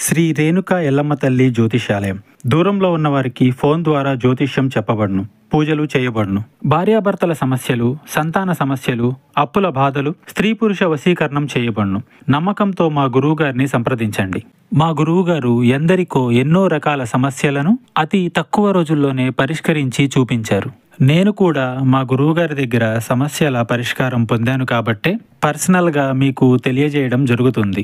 శ్రీ రేణుక ఎల్లమ్మ తల్లి జ్యోతిషాలయం. దూరంలో ఉన్నవారికి ఫోన్ ద్వారా జ్యోతిష్యం చెప్పబడును, పూజలు చేయబడును. భార్యాభర్తల సమస్యలు, సంతాన సమస్యలు, అప్పుల బాధలు, స్త్రీ పురుష వశీకరణం చేయబడును. నమ్మకంతో మా గురువుగారిని సంప్రదించండి. మా గురువుగారు ఎందరికో ఎన్నో రకాల సమస్యలను అతి తక్కువ రోజుల్లోనే పరిష్కరించి చూపించారు. నేను కూడా మా గురువుగారి దగ్గర సమస్యల పరిష్కారం పొందాను కాబట్టే పర్సనల్గా మీకు తెలియజేయడం జరుగుతుంది.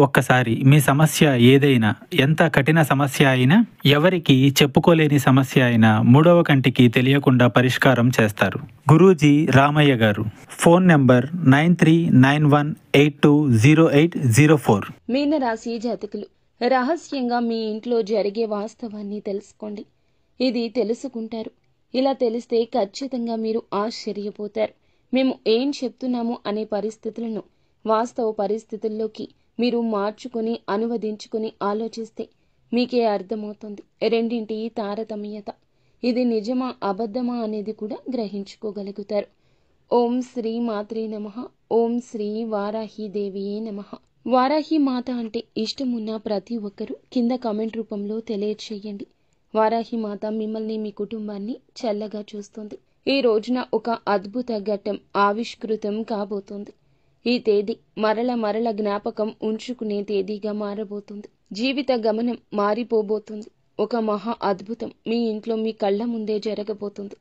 ఒక్కసారి మీ సమస్య ఏదైనా, ఎంత కఠిన సమస్య అయినా, ఎవరికి చెప్పుకోలేని సమస్య అయినా మూడవ కంటికి తెలియకుండా పరిష్కారం చేస్తారు. గురూజీ రామయ్య గారు. Phone number 9391820804. మీనరాశి జాతకులు, రహస్యంగా మీ ఇంట్లో జరిగే వాస్తవాన్ని తెలుసుకోండి. ఇది తెలుసుకుంటారు. ఇలా తెలిస్తే ఖచ్చితంగా మీరు ఆశ్చర్యపోతారు. మేము ఏం చెప్తున్నాము అనే పరిస్థితులను వాస్తవ పరిస్థితుల్లోకి మీరు మార్చుకుని, అనువదించుకుని ఆలోచిస్తే మీకే అర్థమవుతుంది రెండింటి తారతమ్యత. ఇది నిజమా అబద్ధమా అనేది కూడా గ్రహించుకోగలుగుతారు. ఓం శ్రీ మాత్రే నమః. ఓం శ్రీ వారాహీదేవియే నమః. వారాహి మాత అంటే ఇష్టమున్న ప్రతి ఒక్కరూ కింద కామెంట్ రూపంలో తెలియచేయండి. వారాహి మాత మిమ్మల్ని, మీ కుటుంబాన్ని చల్లగా చూస్తుంది. ఈ రోజున ఒక అద్భుత ఘట్టం ఆవిష్కృతం కాబోతోంది. ఈ తేదీ మరల జ్ఞాపకం ఉంచుకునే తేదీగా మారబోతుంది. జీవిత గమనం మారిపోబోతుంది. ఒక మహా అద్భుతం మీ ఇంట్లో మీ కళ్ళ ముందే జరగబోతుంది.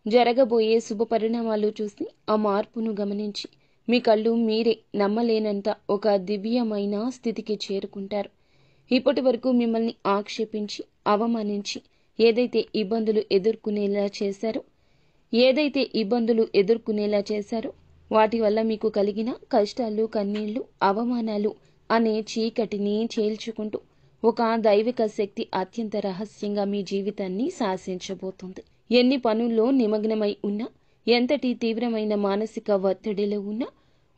జరగబోయే శుభ పరిణామాలు చూసి ఆ మార్పును గమనించి మీ కళ్ళు మీరే నమ్మలేనంత ఒక దివ్యమైన స్థితికి చేరుకుంటారు. ఇప్పటి వరకు మిమ్మల్ని ఆక్షేపించి, అవమానించి ఏదైతే ఇబ్బందులు ఎదుర్కొనేలా చేశారో వాటి వల్ల మీకు కలిగిన కష్టాలు, కన్నీళ్లు, అవమానాలు అనే చీకటిని చేల్చుకుంటూ ఒక దైవిక శక్తి అత్యంత రహస్యంగా మీ జీవితాన్ని శాసించబోతుంది. ఎన్ని పనుల్లో నిమగ్నమై ఉన్నా, ఎంతటి తీవ్రమైన మానసిక ఒత్తిడిలో ఉన్నా,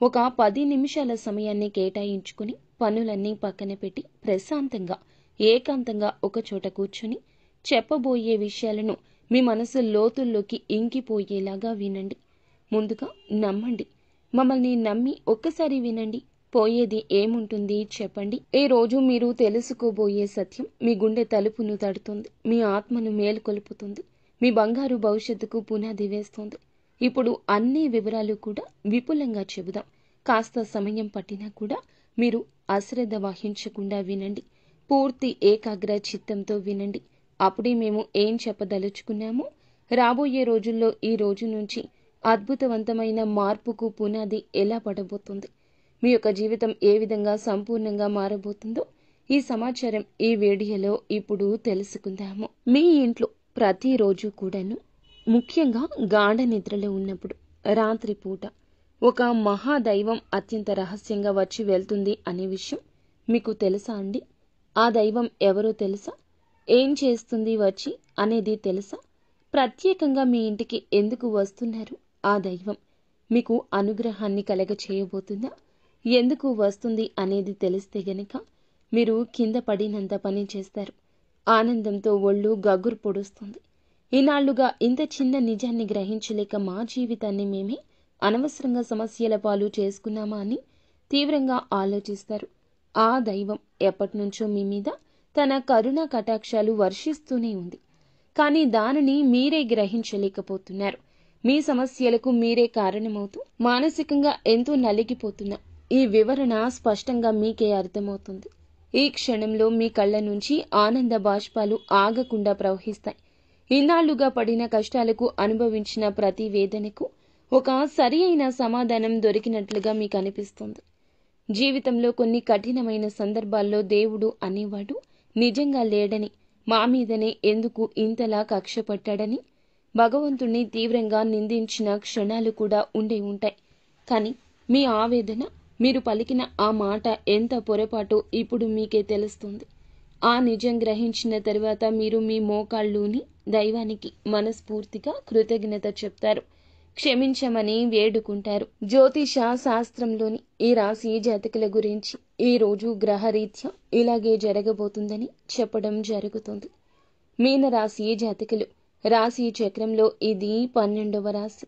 ఒక 10 నిమిషాల సమయాన్ని కేటాయించుకుని పనులన్నీ పక్కన పెట్టి ప్రశాంతంగా, ఏకాంతంగా ఒకచోట కూర్చుని చెప్పబోయే విషయాలను మీ మనసు లోతుల్లోకి ఇంకిపోయేలాగా వినండి. ముందుగా నమ్మండి. మమ్మల్ని నమ్మి ఒక్కసారి వినండి. పోయేది ఏముంటుంది చెప్పండి. ఈ రోజు మీరు తెలుసుకోబోయే సత్యం మీ గుండె తలుపును తడుతుంది, మీ ఆత్మను మేలుకొలుపుతుంది, మీ బంగారు భవిష్యత్తుకు పునాది వేస్తుంది. ఇప్పుడు అన్ని వివరాలు కూడా విపులంగా చెబుదాం. కాస్త సమయం పట్టినా కూడా మీరు అశ్రద్ధ వహించకుండా వినండి. పూర్తి ఏకాగ్ర చిత్తంతో వినండి. అప్పుడే మేము ఏం చెప్పదలుచుకున్నామో, రాబోయే రోజుల్లో ఈ రోజు నుంచి అద్భుతవంతమైన మార్పుకు పునాది ఎలా పడబోతుంది, మీ యొక్క జీవితం ఏ విధంగా సంపూర్ణంగా మారబోతుందో ఈ సమాచారం ఈ వీడియోలో ఇప్పుడు తెలుసుకుందాము. మీ ఇంట్లో ప్రతిరోజు కూడాను, ముఖ్యంగా గాఢ నిద్రలో ఉన్నప్పుడు రాత్రిపూట ఒక మహాదైవం అత్యంత రహస్యంగా వచ్చి వెళ్తుంది అనే విషయం మీకు తెలుసా అండి? ఆ దైవం ఎవరో తెలుసా? ఏం చేస్తుంది వచ్చి అనేది తెలుసా? ప్రత్యేకంగా మీ ఇంటికి ఎందుకు వస్తున్నారు ఆ దైవం? మీకు అనుగ్రహాన్ని కలగచేయబోతుందా? ఎందుకు వస్తుంది అనేది తెలిస్తే గనక మీరు కింద పడినంత పని చేస్తారు. ఆనందంతో ఒళ్ళు గగురు పొడుస్తుంది. ఈనాళ్లుగా ఇంత చిన్న నిజాన్ని గ్రహించలేక మా జీవితాన్ని మేమే అనవసరంగా సమస్యల పాలు చేసుకున్నామా అని తీవ్రంగా ఆలోచిస్తారు. ఆ దైవం ఎప్పటినుంచో మీ మీద తన కరుణా కటాక్షాలు వర్షిస్తూనే ఉంది. కానీ దానిని మీరే గ్రహించలేకపోతున్నారు. మీ సమస్యలకు మీరే కారణమవుతూ మానసికంగా ఎంతో నలిగిపోతున్నా ఈ వివరణ స్పష్టంగా మీకే అర్థమవుతుంది. ఈ క్షణంలో మీ కళ్ళ నుంచి ఆనంద బాష్పాలు ఆగకుండా ప్రవహిస్తాయి. ఇన్నాళ్లుగా పడిన కష్టాలకు, అనుభవించిన ప్రతి వేదనకు ఒక సరి అయిన సమాధానం దొరికినట్లుగా మీకు అనిపిస్తుంది. జీవితంలో కొన్ని కఠినమైన సందర్భాల్లో దేవుడు అనేవాడు నిజంగా లేడని, మా మీదనే ఎందుకు ఇంతలా కక్ష పట్టాడని భగవంతుణ్ణి తీవ్రంగా నిందించిన క్షణాలు కూడా ఉండే ఉంటాయి. కానీ మీ ఆవేదన, మీరు పలికిన ఆ మాట ఎంత పొరపాటో ఇప్పుడు మీకే తెలుస్తుంది. ఆ నిజం గ్రహించిన తరువాత మీరు మీ మోకాళ్ళూని దైవానికి మనస్ఫూర్తిగా కృతజ్ఞత చెప్తారు, క్షమించమని వేడుకుంటారు. జ్యోతిష శాస్త్రంలోని ఈ రాశి జాతకుల గురించి ఈ రోజు గ్రహరీత్యా ఇలాగే జరగబోతుందని చెప్పడం జరుగుతుంది. మీనరాశి జాతకులు రాశి చక్రంలో ఇది 12వ రాశి.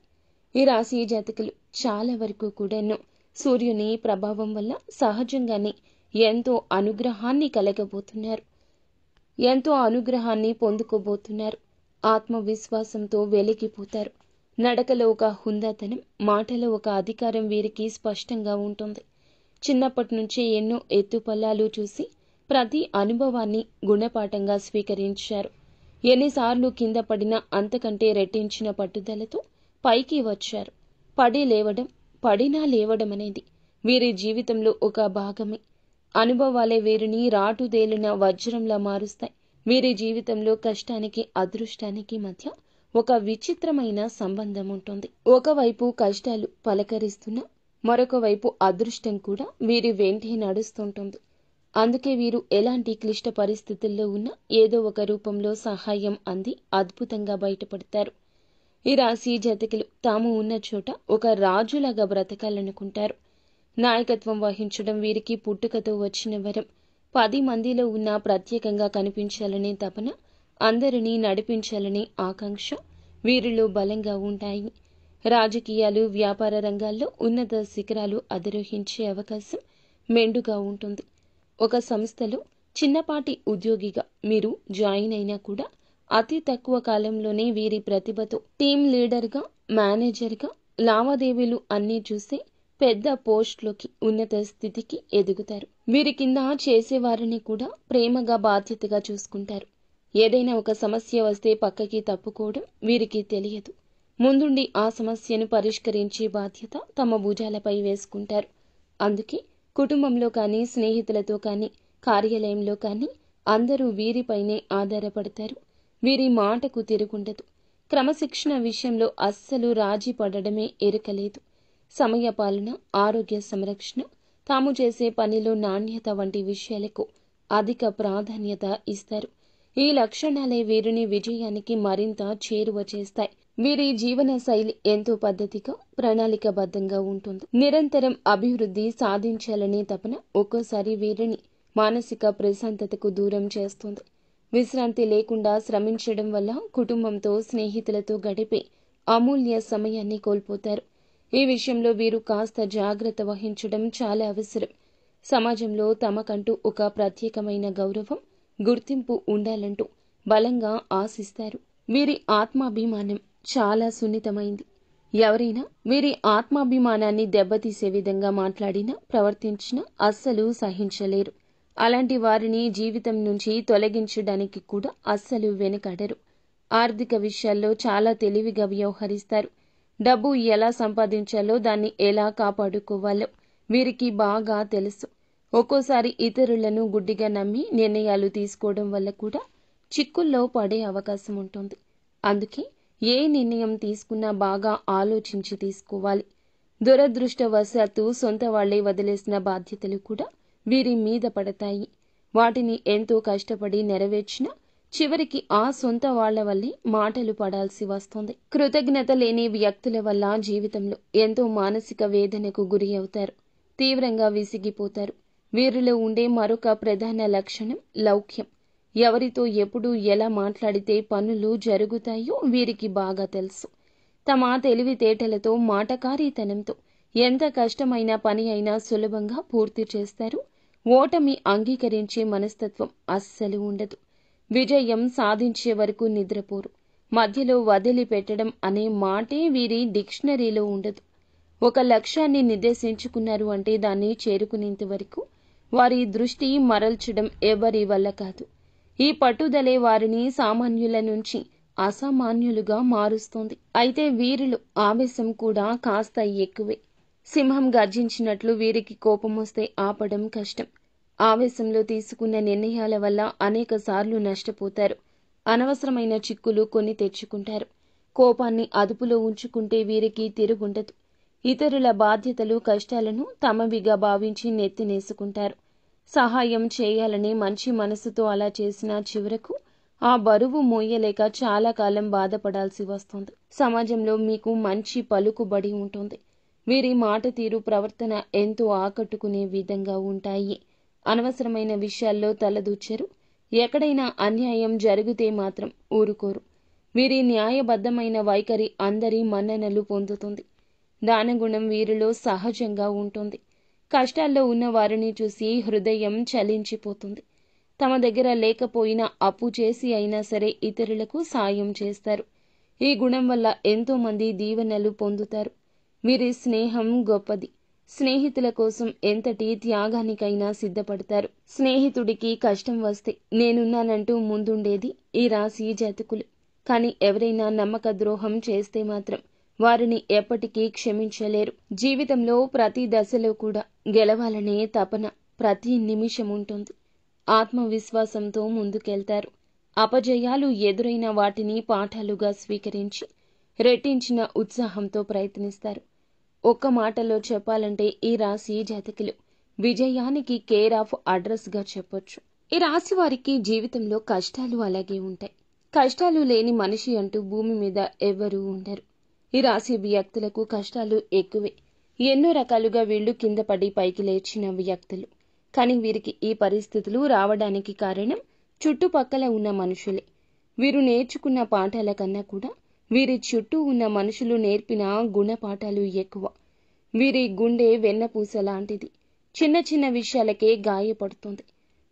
ఈ రాశి జాతకులు చాలా వరకు కూడాను సూర్యుని ప్రభావం వల్ల సహజంగానే ఎంతో అనుగ్రహాన్ని కలగబోతున్నారు. ఎంతో అనుగ్రహాన్ని పొందుకోబోతున్నారు. ఆత్మవిశ్వాసంతో వెలిగిపోతారు. నడకలో ఒక హుందాతనం, మాటలో ఒక అధికారం వీరికి స్పష్టంగా ఉంటుంది. చిన్నప్పటి నుంచే ఎన్నో ఎత్తుపల్లాలు చూసి ప్రతి అనుభవాన్ని గుణపాఠంగా స్వీకరించారు. ఎన్నిసార్లు కింద పడినా అంతకంటే రెట్టించిన పట్టుదలతో పైకి వచ్చారు. పడి లేవడం, పడినా లేవడం అనేది వీరి జీవితంలో ఒక భాగమే. అనుభవాలే వీరిని రాటుదేలిన వజ్రంలా మారుస్తాయి. వీరి జీవితంలో కష్టానికి అదృష్టానికి మధ్య ఒక విచిత్రమైన సంబంధం ఉంటుంది. ఒకవైపు కష్టాలు పలకరిస్తున్నా మరొక వైపు అదృష్టం కూడా వీరి వెంటే నడుస్తుంటుంది. అందుకే వీరు ఎలాంటి క్లిష్ట పరిస్థితుల్లో ఉన్నా ఏదో ఒక రూపంలో సహాయం అంది అద్భుతంగా బయటపడతారు. ఈ రాశి జాతకులు తాము ఉన్న చోట ఒక రాజులాగా బ్రతకాలనుకుంటారు. నాయకత్వం వహించడం వీరికి పుట్టుకతో వచ్చిన వరం. 10 మందిలో ఉన్న ప్రత్యేకంగా కనిపించాలనే తపన, అందరినీ నడిపించాలనే ఆకాంక్ష వీరిలో బలంగా ఉంటాయి. రాజకీయాలు, వ్యాపార రంగాల్లో ఉన్నత శిఖరాలు అధిరోహించే అవకాశం మెండుగా ఉంటుంది. ఒక సంస్థలో చిన్నపాటి ఉద్యోగిగా మీరు జాయిన్ అయినా కూడా అతి తక్కువ కాలంలోనే వీరి ప్రతిభతో టీం లీడర్గా, మేనేజర్గా, లావాదేవీలు అన్నీ చూసే పెద్ద పోస్ట్లోకి, ఉన్నత స్థితికి ఎదుగుతారు. వీరి కింద చేసేవారిని కూడా ప్రేమగా, బాధ్యతగా చూసుకుంటారు. ఏదైనా ఒక సమస్య వస్తే పక్కకి తప్పుకోవడం వీరికి తెలియదు. ముందుండి ఆ సమస్యను పరిష్కరించే బాధ్యత తమ భుజాలపై వేసుకుంటారు. అందుకే కుటుంబంలో కానీ, స్నేహితులతో కానీ, కార్యాలయంలో కానీ అందరూ వీరిపైనే ఆధారపడతారు. వీరి మాటకు తిరుగుండదు. క్రమశిక్షణ విషయంలో అస్సలు రాజీ పడడమే ఎరుకలేదు. సమయపాలన, ఆరోగ్య సంరక్షణ, తాము చేసే పనిలో నాణ్యత వంటి విషయాలకు అధిక ప్రాధాన్యత ఇస్తారు. ఈ లక్షణాలే వీరిని విజయానికి మరింత చేరువ చేస్తాయి. వీరి జీవన శైలి ఎంతో పద్ధతిగా, ప్రణాళికాబద్ధంగా ఉంటుంది. నిరంతరం అభివృద్ధి సాధించాలనే తపన ఒక్కోసారి వీరిని మానసిక ప్రశాంతతకు దూరం చేస్తుంది. విశ్రాంతి లేకుండా శ్రమించడం వల్ల కుటుంబంతో, స్నేహితులతో గడిపే అమూల్య సమయాన్ని కోల్పోతారు. ఈ విషయంలో వీరు కాస్త జాగ్రత్త వహించడం చాలా అవసరం. సమాజంలో తమకంటూ ఒక ప్రత్యేకమైన గౌరవం, గుర్తింపు ఉండాలంటూ బలంగా ఆశిస్తారు. వీరి ఆత్మాభిమానం చాలా సున్నితమైంది. ఎవరైనా వీరి ఆత్మాభిమానాన్ని దెబ్బతీసే విధంగా మాట్లాడినా, ప్రవర్తించినా అస్సలు సహించలేరు. అలాంటి వారిని జీవితం నుంచి తొలగించడానికి కూడా అస్సలు వెనుకాడరు. ఆర్థిక విషయాల్లో చాలా తెలివిగా వ్యవహరిస్తారు. డబ్బు ఎలా సంపాదించాలో, దాన్ని ఎలా కాపాడుకోవాలో వీరికి బాగా తెలుసు. ఒక్కోసారి ఇతరులను గుడ్డిగా నమ్మి నిర్ణయాలు తీసుకోవడం వల్ల కూడా చిక్కుల్లో పడే అవకాశం ఉంటుంది. అందుకే ఏ నిర్ణయం తీసుకున్నా బాగా ఆలోచించి తీసుకోవాలి. దురదృష్టవశాత్తు సొంత వాళ్లే వదిలేసిన బాధ్యతలు కూడా వీరి మీద పడతాయి. వాటిని ఎంతో కష్టపడి నెరవేర్చినా చివరికి ఆ సొంత వాళ్ల వల్లే మాటలు పడాల్సి వస్తుంది. కృతజ్ఞత లేని వ్యక్తుల వల్ల జీవితంలో ఎంతో మానసిక వేదనకు గురి అవుతారు. తీవ్రంగా విసిగిపోతారు. వీరిలో ఉండే మరొక ప్రధాన లక్షణం లౌక్యం. ఎవరితో ఎప్పుడు ఎలా మాట్లాడితే పనులు జరుగుతాయో వీరికి బాగా తెలుసు. తమ తెలివితేటలతో, మాటకారీతనంతో ఎంత కష్టమైన పని అయినా సులభంగా పూర్తి చేస్తారు. ఓటమి అంగీకరించే మనస్తత్వం అస్సలు ఉండదు. విజయం సాధించే వరకు నిద్రపోరు. మధ్యలో వదిలిపెట్టడం అనే మాటే వీరి డిక్షనరీలో ఉండదు. ఒక లక్ష్యాన్ని నిర్దేశించుకున్నారు అంటే దాన్ని చేరుకునేంత వరకు వారి దృష్టి మరల్చడం ఎవరి వల్ల కాదు. ఈ పట్టుదలే వారిని సామాన్యుల నుంచి అసామాన్యులుగా మారుస్తోంది. అయితే వీరిలో ఆవేశం కూడా కాస్త ఎక్కువే. సింహం గర్జించినట్లు వీరికి కోపం వస్తే ఆపడం కష్టం. ఆవేశంలో తీసుకున్న నిర్ణయాల వల్ల అనేక సార్లు నష్టపోతారు. అనవసరమైన చిక్కులు కొని తెచ్చుకుంటారు. కోపాన్ని అదుపులో ఉంచుకుంటే వీరికి తిరుగుండదు. ఇతరుల బాధ్యతలు, కష్టాలను తమవిగా భావించి నెత్తినేసుకుంటారు. సహాయం చేయాలనే మంచి మనసుతో అలా చేసినా చివరకు ఆ బరువు మోయలేక చాలా కాలం బాధపడాల్సి వస్తుంది. సమాజంలో మీకు మంచి పలుకుబడి ఉంటుంది. వీరి మాట తీరు, ప్రవర్తన ఎంతో ఆకట్టుకునే విధంగా ఉంటాయి. అనవసరమైన విషయాల్లో తలదూర్చరు. ఎక్కడైనా అన్యాయం జరిగితే మాత్రం ఊరుకోరు. వీరి న్యాయబద్ధమైన వైఖరి అందరి మన్ననలు పొందుతుంది. దానగుణం వీరిలో సహజంగా ఉంటుంది. కష్టాల్లో ఉన్న వారిని చూసి హృదయం చలించిపోతుంది. తమ దగ్గర లేకపోయినా అప్పు చేసి అయినా సరే ఇతరులకు సాయం చేస్తారు. ఈ గుణం వల్ల ఎంతో మంది దీవెనలు పొందుతారు. వీరి స్నేహం గొప్పది. స్నేహితుల కోసం ఎంతటి త్యాగానికైనా సిద్ధపడతారు. స్నేహితుడికి కష్టం వస్తే నేనున్నానంటూ ముందుండేది ఈ రాశి జాతకులు. కానీ ఎవరైనా నమ్మక ద్రోహం చేస్తే మాత్రం వారిని ఎప్పటికీ క్షమించలేరు. జీవితంలో ప్రతి దశలో కూడా గెలవాలనే తపన ప్రతి నిమిషం ఉంటుంది. ఆత్మవిశ్వాసంతో ముందుకెళ్తారు. అపజయాలు ఎదురైన వాటిని పాఠాలుగా స్వీకరించి రెట్టించిన ఉత్సాహంతో ప్రయత్నిస్తారు. ఒక్క మాటలో చెప్పాలంటే ఈ రాశి జాతకులు విజయానికి కేర్ ఆఫ్ అడ్రస్ గా చెప్పొచ్చు. ఈ రాశి వారికి జీవితంలో కష్టాలు అలాగే ఉంటాయి. కష్టాలు లేని మనిషి అంటూ భూమి మీద ఎవ్వరూ ఉండరు. ఈ రాశి వ్యక్తులకు కష్టాలు ఎక్కువే. ఎన్నో రకాలుగా వీళ్లు కింద పడి పైకి లేచిన వ్యక్తులు. కానీ వీరికి ఈ పరిస్థితులు రావడానికి కారణం చుట్టుపక్కల ఉన్న మనుషులే. వీరు నేర్చుకున్న పాఠాల కన్నా కూడా వీరి చుట్టూ ఉన్న మనుషులు నేర్పిన గుణపాఠాలు ఎక్కువ. వీరి గుండె వెన్నపూస లాంటిది. చిన్న చిన్న విషయాలకే గాయపడుతుంది.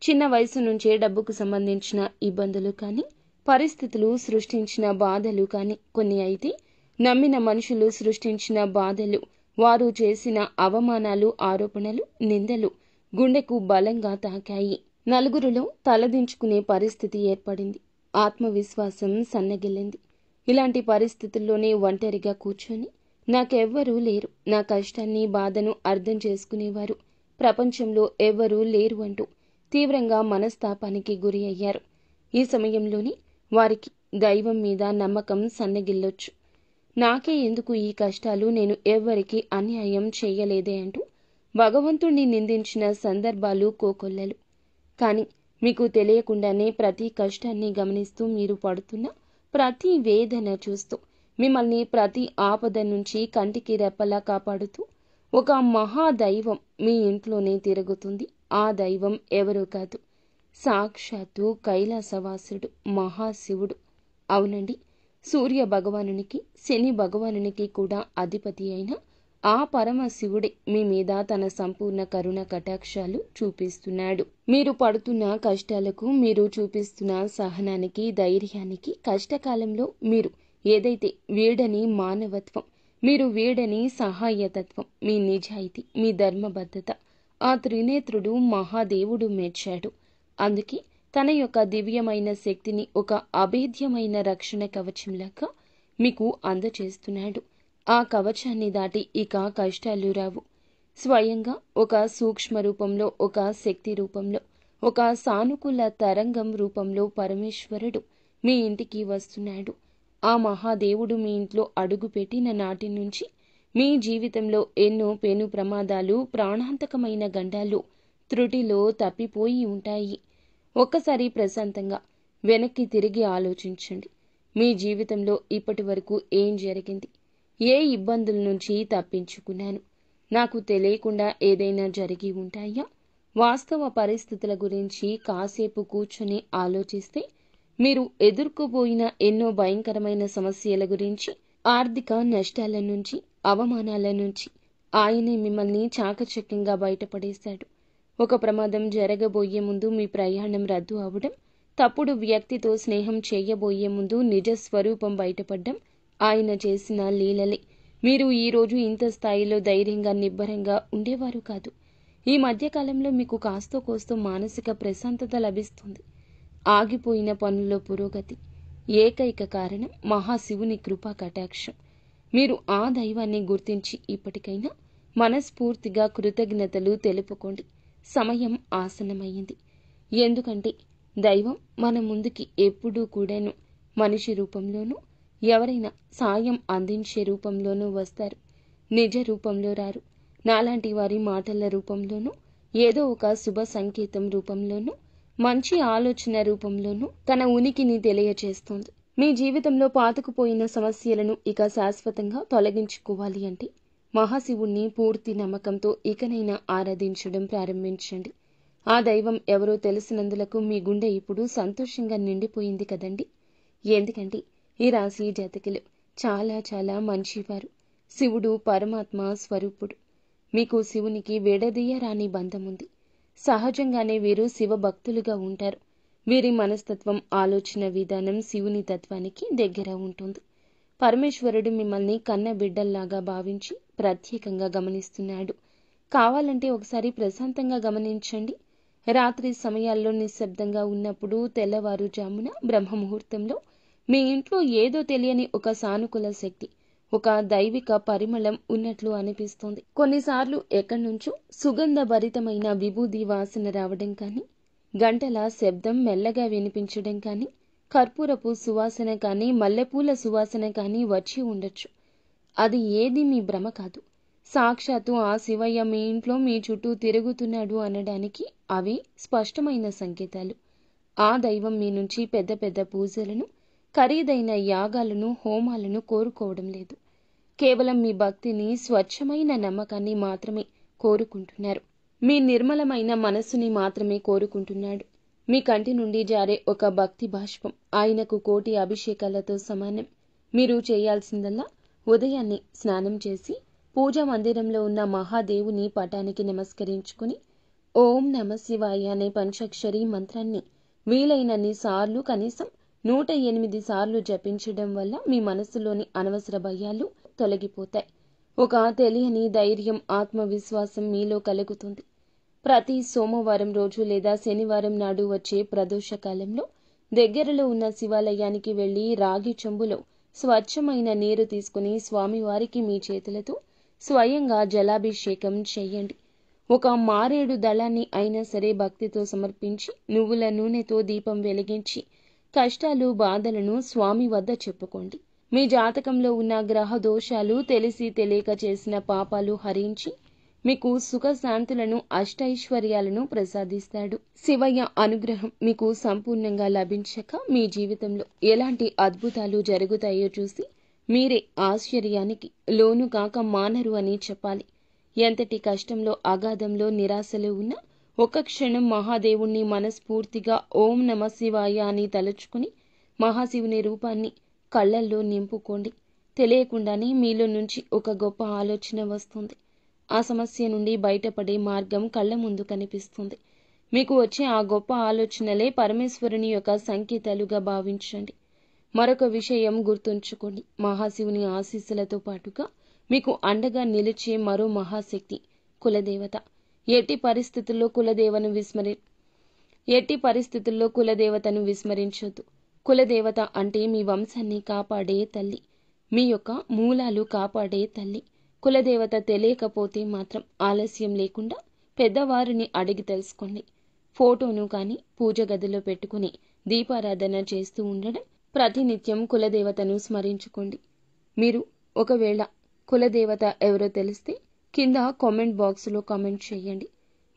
చిన్న వయసు నుంచే డబ్బుకు సంబంధించిన ఇబ్బందులు కానీ, పరిస్థితులు సృష్టించిన బాధలు కానీ కొన్ని అయితే, నమ్మిన మనుషులు సృష్టించిన బాధలు, వారు చేసిన అవమానాలు, ఆరోపణలు, నిందలు గుండెకు బలంగా తాకాయి. నలుగురిలో తలదించుకునే పరిస్థితి ఏర్పడింది. ఆత్మవిశ్వాసం సన్నగిల్లింది. ఇలాంటి పరిస్థితుల్లోనే ఒంటరిగా కూర్చొని నాకెవ్వరూ లేరు, నా కష్టాన్ని బాధను అర్థం చేసుకునేవారు ప్రపంచంలో ఎవ్వరూ లేరు అంటూ తీవ్రంగా మనస్తాపానికి గురి అయ్యారు. ఈ సమయంలోనే వారికి దైవం మీద నమ్మకం సన్నగిల్లొచ్చు. నాకే ఎందుకు ఈ కష్టాలు, నేను ఎవ్వరికీ అన్యాయం చేయలేదే అంటూ భగవంతుణ్ణి నిందించిన సందర్భాలు కోకొల్లలు. కానీ మీకు తెలియకుండానే ప్రతి కష్టాన్ని గమనిస్తూ, మీరు పడుతున్న ప్రతి వేదన చూస్తూ, మిమ్మల్ని ప్రతి ఆపద నుంచి కంటికి రెప్పలా కాపాడుతూ ఒక మహాదైవం మీ ఇంట్లోనే తిరుగుతుంది. ఆ దైవం ఎవరో కాదు, సాక్షాత్తు కైలాసవాసుడు మహాశివుడు. అవునండి, సూర్య భగవానునికి, శని భగవానునికి కూడా అధిపతి అయిన ఆ పరమశివుడే మీ మీద తన సంపూర్ణ కరుణ కటాక్షాలు చూపిస్తున్నాడు. మీరు పడుతున్న కష్టాలకు, మీరు చూపిస్తున్న సహనానికి, ధైర్యానికి, కష్టకాలంలో మీరు ఏదైతే వీడని మానవత్వం, మీరు వీడని సహాయతత్వం, మీ నిజాయితీ, మీ ధర్మబద్ధత ఆ త్రినేత్రుడు మహాదేవుడు మెచ్చాడు. అందుకే తన యొక్క దివ్యమైన శక్తిని ఒక అభేద్యమైన రక్షణ కవచంలాగా మీకు అందచేస్తున్నాడు. ఆ కవచాన్ని దాటి ఇక కష్టాలు రావు. స్వయంగా ఒక సూక్ష్మ రూపంలో, ఒక శక్తి రూపంలో, ఒక సానుకూల తరంగం రూపంలో పరమేశ్వరుడు మీ ఇంటికి వస్తున్నాడు. ఆ మహాదేవుడు మీ ఇంట్లో అడుగుపెట్టిన నాటి నుంచి మీ జీవితంలో ఎన్నో పెను ప్రమాదాలు, ప్రాణాంతకమైన గండాలు త్రుటిలో తప్పిపోయి ఉంటాయి. ఒక్కసారి ప్రశాంతంగా వెనక్కి తిరిగి ఆలోచించండి. మీ జీవితంలో ఇప్పటి వరకు ఏం జరిగింది? ఏ ఇబ్బందుల నుంచి తప్పించుకున్నాను? నాకు తెలియకుండా ఏదైనా జరిగి ఉంటాయా? వాస్తవ పరిస్థితుల గురించి కాసేపు కూర్చొని ఆలోచిస్తే మీరు ఎదుర్కోబోయిన ఎన్నో భయంకరమైన సమస్యల గురించి, ఆర్థిక నష్టాల నుంచి, అవమానాల నుంచి ఆయనే మిమ్మల్ని చాకచక్యంగా బయటపడేశాడు. ఒక ప్రమాదం జరగబోయే ముందు మీ ప్రయాణం రద్దు అవడం, తప్పుడు వ్యక్తితో స్నేహం చేయబోయే ముందు నిజ స్వరూపం బయటపడ్డం ఆయన చేసిన లీలలే. మీరు ఈరోజు ఇంత స్థాయిలో ధైర్యంగా, నిబ్బరంగా ఉండేవారు కాదు. ఈ మధ్యకాలంలో మీకు కాస్తో కోస్తో మానసిక ప్రశాంతత లభిస్తుంది. ఆగిపోయిన పనుల్లో పురోగతి. ఏకైక కారణం మహాశివుని కృపా కటాక్షం. మీరు ఆ దైవాన్ని గుర్తించి ఇప్పటికైనా మనస్ఫూర్తిగా కృతజ్ఞతలు తెలుపుకోండి. సమయం ఆసన్నమైంది. ఎందుకంటే దైవం మన ముందుకి ఎప్పుడూ కూడాను మనిషి రూపంలోనూ, ఎవరైనా సాయం అందించే రూపంలోనూ వస్తారు. నిజ రూపంలో రారు. నాలాంటి వారి మాటల రూపంలోనూ, ఏదో ఒక శుభ సంకేతం రూపంలోనూ, మంచి ఆలోచన రూపంలోనూ తన ఉనికిని తెలియచేస్తోంది. మీ జీవితంలో పాతుకుపోయిన సమస్యలను ఇక శాశ్వతంగా తొలగించుకోవాలి అంటే మహాశివుణ్ణి పూర్తి నమ్మకంతో ఇకనైనా ఆరాధించడం ప్రారంభించండి. ఆ దైవం ఎవరో తెలిసినందులకు మీ గుండె ఇప్పుడు సంతోషంగా నిండిపోయింది కదండి. ఎందుకంటే ఈ రాశి జాతకులు చాలా చాలా మంచివారు. శివుడు పరమాత్మ స్వరూపుడు. మీకు శివునికి విడదీయరాని బంధం ఉంది. సహజంగానే వీరు శివభక్తులుగా ఉంటారు. వీరి మనస్తత్వం, ఆలోచన విధానం శివుని తత్వానికి దగ్గర ఉంటుంది. పరమేశ్వరుడు మిమ్మల్ని కన్న బిడ్డల్లాగా భావించి ప్రత్యేకంగా గమనిస్తున్నాడు. కావాలంటే ఒకసారి ప్రశాంతంగా గమనించండి. రాత్రి సమయాల్లో నిశ్శబ్దంగా ఉన్నప్పుడు, తెల్లవారుజామున బ్రహ్మముహూర్తంలో మీ ఇంట్లో ఏదో తెలియని ఒక సానుకూల శక్తి, ఒక దైవిక పరిమళం ఉన్నట్లు అనిపిస్తోంది. కొన్నిసార్లు ఎక్కడి నుంచో సుగంధభరితమైన విభూది వాసన రావడం కానీ, గంటల శబ్దం మెల్లగా వినిపించడం కానీ, కర్పూరపు సువాసన కానీ, మల్లెపూల సువాసన కానీ వచ్చి ఉండొచ్చు. అది ఏది మీ భ్రమ కాదు. సాక్షాత్తు ఆ శివయ్య మీ ఇంట్లో మీ చుట్టూ తిరుగుతున్నాడు అనడానికి అవి స్పష్టమైన సంకేతాలు. ఆ దైవం మీ నుంచి పెద్ద పెద్ద పూజలను, ఖరీదైన యాగాలను, హోమాలను కోరుకోవడం లేదు. కేవలం మీ భక్తిని, స్వచ్ఛమైన నమ్మకాన్ని మాత్రమే కోరుకుంటున్నారు. మీ నిర్మలమైన మనస్సుని మాత్రమే కోరుకుంటున్నాడు. మీ కంటి నుండి జారే ఒక భక్తి బాష్పం ఆయనకు కోటి అభిషేకాలతో సమానం. మీరు చేయాల్సిందల్లా ఉదయాన్నే స్నానం చేసి పూజా మందిరంలో ఉన్న మహాదేవుని పటానికి నమస్కరించుకుని ఓం నమ శివాయ అనే పంచాక్షరి మంత్రాన్ని వీలైనన్ని సార్లు, కనీసం 108 సార్లు జపించడం వల్ల మీ మనసులోని అనవసర భయాలు తొలగిపోతాయి. ఒక తెలియని ధైర్యం, ఆత్మవిశ్వాసం మీలో కలుగుతుంది. ప్రతి సోమవారం రోజు లేదా శనివారం నాడు వచ్చే ప్రదోష కాలంలో దగ్గరలో ఉన్న శివాలయానికి వెళ్లి రాగి చెంబులో స్వచ్ఛమైన నీరు తీసుకుని స్వామివారికి మీ చేతులతో స్వయంగా జలాభిషేకం చేయండి. ఒక మారేడు దళాన్ని అయినా సరే భక్తితో సమర్పించి నువ్వుల నూనెతో దీపం వెలిగించి కష్టాలు, బాధలను స్వామి వద్ద చెప్పుకోండి. మీ జాతకంలో ఉన్న గ్రహ దోషాలు, తెలిసి తెలియక చేసిన పాపాలు హరించి మీకు సుఖశాంతులను, అష్టైశ్వర్యాలను ప్రసాదిస్తాడు. శివయ్య అనుగ్రహం మీకు సంపూర్ణంగా లభించక మీ జీవితంలో ఎలాంటి అద్భుతాలు జరుగుతాయో చూసి మీరే ఆశ్చర్యానికి లోను కాక మానరు అని చెప్పాలి. ఎంతటి కష్టంలో, అగాధంలో, నిరాశలో ఉన్నా ఒక్క క్షణం మహాదేవుణ్ణి మనస్ఫూర్తిగా ఓం నమ శివాయ అని తలుచుకుని మహాశివుని రూపాన్ని కళ్ళల్లో నింపుకోండి. తెలియకుండానే మీలో నుంచి ఒక గొప్ప ఆలోచన వస్తుంది. ఆ సమస్య నుండి బయటపడే మార్గం కళ్ళ ముందు కనిపిస్తుంది. మీకు వచ్చే ఆ గొప్ప ఆలోచనలే పరమేశ్వరుని యొక్క సంకేతాలుగా భావించండి. మరొక విషయం గుర్తుంచుకోండి. మహాశివుని ఆశీస్సులతో పాటుగా మీకు అండగా నిలిచే మరో మహాశక్తి కులదేవత. ఎట్టి పరిస్థితుల్లో కులదేవతను విస్మరించొద్దు. కులదేవత అంటే మీ వంశాన్ని కాపాడే తల్లి, మీ యొక్క మూలాలు కాపాడే తల్లి. కులదేవత తెలియకపోతే మాత్రం ఆలస్యం లేకుండా పెద్దవారిని అడిగి తెలుసుకోండి. ఫోటోను కానీ పూజ గదిలో పెట్టుకుని దీపారాధన చేస్తూ ఉండడం, ప్రతినిత్యం కులదేవతను స్మరించుకోండి. మీరు ఒకవేళ కులదేవత ఎవరో తెలిస్తే కింద కామెంట్ బాక్స్లో కామెంట్ చేయండి.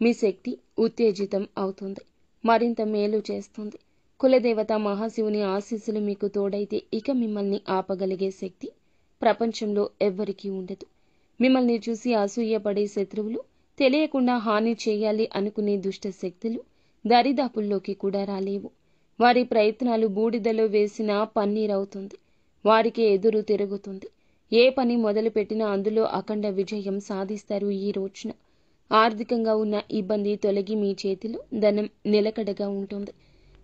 మీ శక్తి ఉత్తేజితం అవుతుంది, మరింత మేలు చేస్తుంది. కులదేవత మహాశివుని ఆశీస్సులు మీకు తోడైతే ఇక మిమ్మల్ని ఆపగలిగే శక్తి ప్రపంచంలో ఎవ్వరికీ ఉండదు. మిమ్మల్ని చూసి అసూయపడే శత్రువులు, తెలియకుండా హాని చేయాలి అనుకునే దుష్ట శక్తులు దరిదాపుల్లోకి కూడా రాలేవు. వారి ప్రయత్నాలు బూడిదలో వేసిన పన్నీరవుతుంది. వారికి ఎదురు తిరుగుతుంది. ఏ పని మొదలుపెట్టినా అందులో అఖండ విజయం సాధిస్తారు. ఈ రోజున ఆర్థికంగా ఉన్న ఇబ్బంది తొలగి మీ చేతిలో ధనం నిలకడగా ఉంటుంది.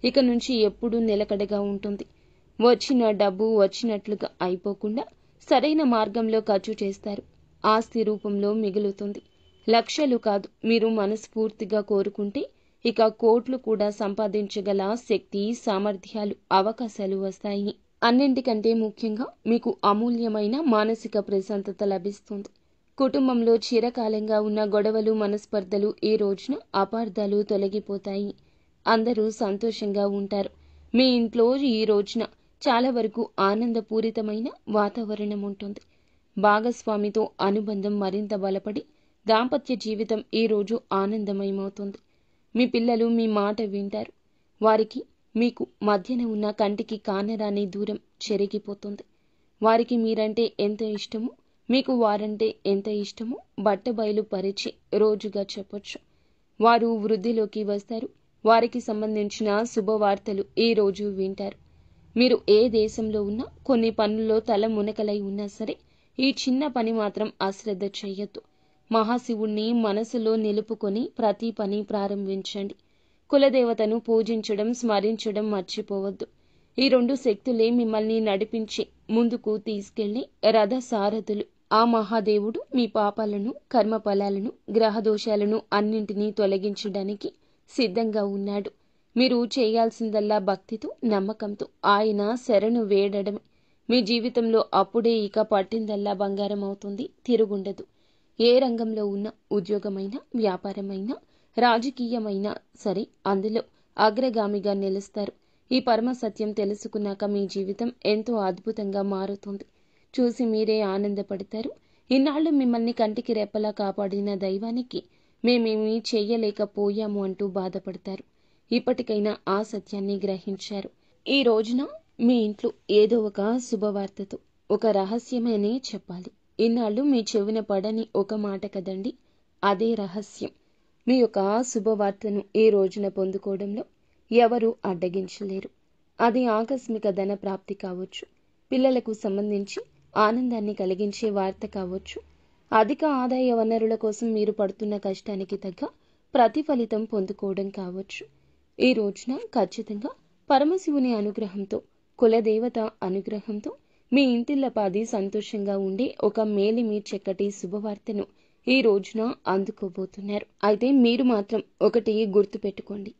ఇక నుంచి ఎప్పుడూ నిలకడగా ఉంటుంది. వచ్చిన డబ్బు వచ్చినట్లుగా అయిపోకుండా సరైన మార్గంలో ఖర్చు చేస్తారు. ఆస్తి రూపంలో మిగులుతుంది. లక్షలు కాదు, మీరు మనస్ఫూర్తిగా కోరుకుంటే ఇక కోట్లు కూడా సంపాదించగల శక్తి, సామర్థ్యాలు, అవకాశాలు వస్తాయి. అన్నింటికంటే ముఖ్యంగా మీకు అమూల్యమైన మానసిక ప్రశాంతత లభిస్తుంది. కుటుంబంలో చిరకాలంగా ఉన్న గొడవలు, మనస్పర్ధలు, ఈ రోజున అపార్థాలు తొలగిపోతాయి. అందరూ సంతోషంగా ఉంటారు. మీ ఇంట్లో ఈ రోజున చాలా వరకు ఆనందపూరితమైన వాతావరణం ఉంటుంది. భాగస్వామితో అనుబంధం మరింత బలపడి దాంపత్య జీవితం ఈ రోజు ఆనందమయమవుతుంది. మీ పిల్లలు మీ మాట వింటారు. వారికి మీకు మధ్యన ఉన్న కంటికి కానరాని దూరం చెరిగిపోతుంది. వారికి మీరంటే ఎంత ఇష్టమో, మీకు వారంటే ఎంత ఇష్టమో బట్టబయలు పరిచే రోజుగా చెప్పొచ్చు. వారు వృద్ధిలోకి వస్తారు. వారికి సంబంధించిన శుభవార్తలు ఈ రోజు వింటారు. మీరు ఏ దేశంలో ఉన్నా, కొన్ని పనుల్లో తల మునకలై ఉన్నా సరే ఈ చిన్న పని మాత్రం అశ్రద్ధ చేయొద్దు. మహాశివుణ్ణి మనసులో నిలుపుకొని ప్రతి పని ప్రారంభించండి. కులదేవతను పూజించడం, స్మరించడం మర్చిపోవద్దు. ఈ 2 శక్తులే మిమ్మల్ని నడిపించి ముందుకు తీసుకెళ్లి రథ సారథులు. ఆ మహాదేవుడు మీ పాపాలను, కర్మఫలాలను, గ్రహదోషాలను అన్నింటినీ తొలగించడానికి సిద్ధంగా ఉన్నాడు. మీరు చేయాల్సిందల్లా భక్తితో, నమ్మకంతో ఆయన శరణు వేడడమే. మీ జీవితంలో అప్పుడే ఇక పట్టిందల్లా బంగారం అవుతుంది, తిరుగుండదు. ఏ రంగంలో ఉన్న, ఉద్యోగమైనా, వ్యాపారమైనా, రాజకీయమైనా సరే అందులో అగ్రగామిగా నిలుస్తారు. ఈ పరమ సత్యం తెలుసుకున్నాక మీ జీవితం ఎంతో అద్భుతంగా మారుతుంది. చూసి మీరే ఆనందపడతారు. ఇన్నాళ్ళు మిమ్మల్ని కంటికి రెప్పలా కాపాడిన దైవానికి మేమేమీ చెయ్యలేకపోయాము అంటూ బాధపడతారు. ఇప్పటికైనా ఆ సత్యాన్ని గ్రహించారు. ఈ రోజున మీ ఇంట్లో ఏదో ఒక శుభవార్తతో, ఒక రహస్యమనే చెప్పాలి. ఇన్నాళ్ళు మీ చెవిన పడని ఒక మాట కదండి, అదే రహస్యం. మీ యొక్క శుభవార్తను ఈ రోజున పొందుకోవడంలో ఎవరూ అడ్డగించలేరు. అది ఆకస్మిక ధన ప్రాప్తి కావచ్చు, పిల్లలకు సంబంధించి ఆనందాన్ని కలిగించే వార్త కావచ్చు, అధిక ఆదాయ వనరుల కోసం మీరు పడుతున్న కష్టానికి తగ్గ ప్రతిఫలితం పొందుకోవడం కావచ్చు. ఈ రోజున ఖచ్చితంగా పరమశివుని అనుగ్రహంతో, కులదేవత అనుగ్రహంతో మీ ఇంటిల్లపాది సంతోషంగా ఉండే ఒక మేలిమి చక్కటి శుభవార్తను ఈ రోజున అందుకోబోతున్నారు. అయితే మీరు మాత్రం ఒకటి గుర్తుపెట్టుకోండి,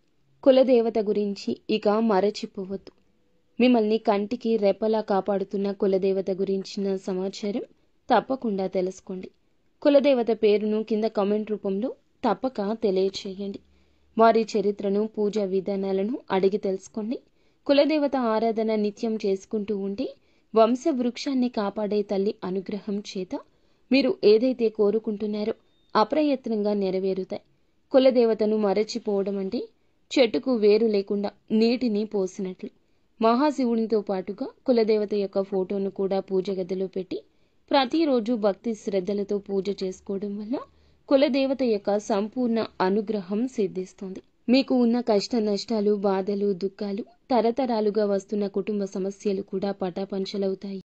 కులదేవత గురించి ఇక మరచిపోవద్దు. మిమ్మల్ని కంటికి రెప్పలా కాపాడుతున్న కులదేవత గురించిన సమాచారం తప్పకుండా తెలుసుకోండి. కులదేవత పేరును కింద కామెంట్ రూపంలో తప్పక తెలియచేయండి. వారి చరిత్రను, పూజా విధానాలను అడిగి తెలుసుకోండి. కులదేవత ఆరాధన నిత్యం చేసుకుంటూ ఉంటే వంశవృక్షాన్ని కాపాడే తల్లి అనుగ్రహం చేత మీరు ఏదైతే కోరుకుంటున్నారో అప్రయత్నంగా నెరవేరుతాయి. కులదేవతను మరచిపోవడం అంటే చెట్టుకు వేరు లేకుండా నీటిని పోసినట్లు. మహాశివునితో పాటుగా కులదేవత యొక్క ఫోటోను కూడా పూజ గదిలో పెట్టి ప్రతిరోజు భక్తి శ్రద్ధలతో పూజ చేసుకోవడం వల్ల కులదేవత యొక్క సంపూర్ణ అనుగ్రహం సిద్ధిస్తుంది. మీకు ఉన్న కష్ట నష్టాలు, బాధలు, దుఃఖాలు, తరతరాలుగా వస్తున్న కుటుంబ సమస్యలు కూడా పటాపంచలవుతాయి.